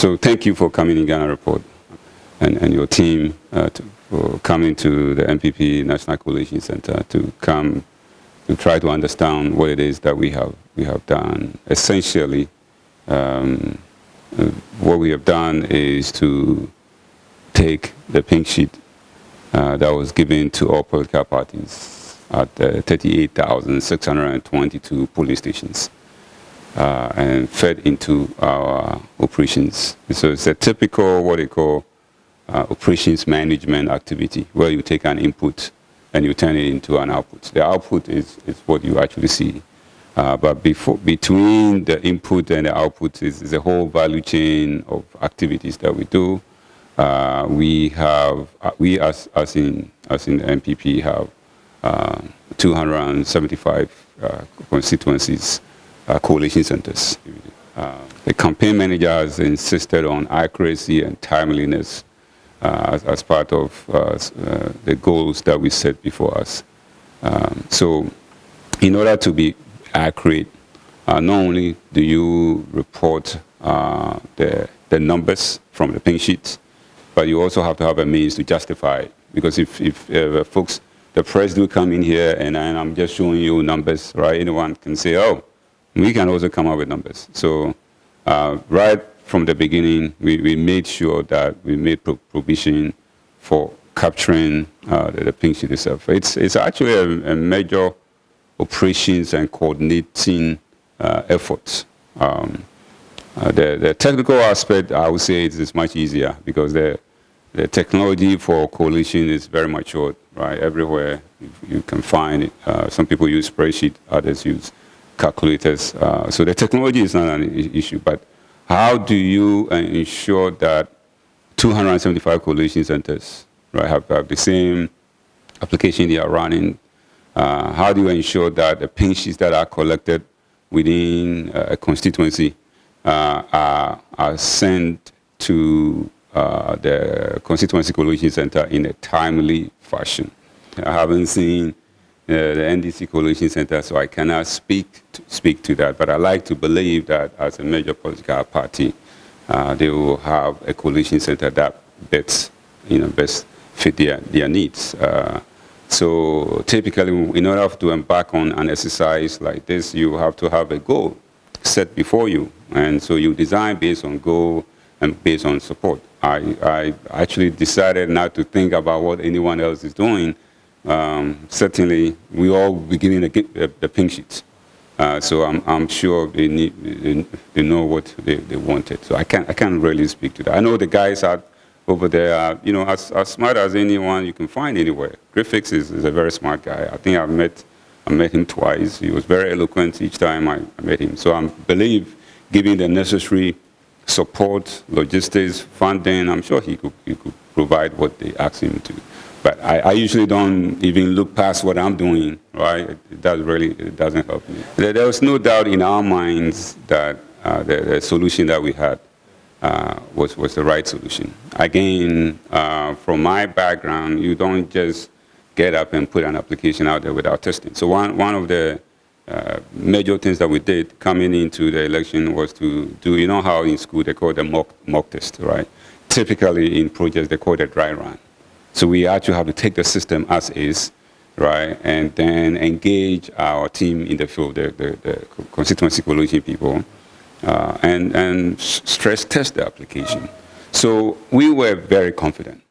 So thank you for coming in Ghana Report and your team for coming to the NPP National Collation Center to come to try to understand what it is that we have done. Essentially, what we have done is to take the pink sheet that was given to all political parties at 38,622 polling stations and fed into our operations. So it's a typical what they call operations management activity, where you take an input and you turn it into an output. The output is what you actually see. But between the input and the output is a whole value chain of activities that we do. We as in NPP have 275 constituencies, coalition centers. The campaign managers insisted on accuracy and timeliness as part of the goals that we set before us. So in order to be accurate, not only do you report the numbers from the pink sheets, but you also have to have a means to justify it. Because if folks, the press do come in here and I'm just showing you numbers, right? Anyone can say, oh, we can also come up with numbers. So right from the beginning, we made sure that we made provision for capturing the pink sheet itself. It's actually a major operations and coordinating efforts. The technical aspect, I would say, is much easier because the technology for coalition is very mature, right? Everywhere you can find it. Some people use spreadsheet, others use calculators. So the technology is not an issue, but how do you ensure that 275 coalition centers, right, have the same application they are running? How do you ensure that the pink sheets that are collected within a constituency are sent to the constituency coalition center in a timely fashion? I haven't seen the NDC coalition center, so I cannot speak to that. But I like to believe that as a major political party, they will have a coalition center that best fit their needs. So typically, in order to embark on an exercise like this, you have to have a goal set before you. And so you design based on goal and based on support. I actually decided not to think about what anyone else is doing. Certainly, we all be given the pink sheets. So I'm sure they know what they wanted. So I can't really speak to that. I know the guys are over there are, as smart as anyone you can find anywhere. Griffiths is a very smart guy. I think I met him twice. He was very eloquent each time I met him. So I believe, giving the necessary support, logistics, funding, I'm sure he could provide what they asked him to. But I usually don't even look past what I'm doing, right? It doesn't help me. There was no doubt in our minds that the solution that we had was the right solution. Again, from my background, you don't just get up and put an application out there without testing. So one of the major things that we did coming into the election was to do, how in school they call it the mock test, right? Typically in projects they call it a dry run. So we actually have to take the system as is, right, and then engage our team in the field, the constituency coalition people, and stress test the application. So we were very confident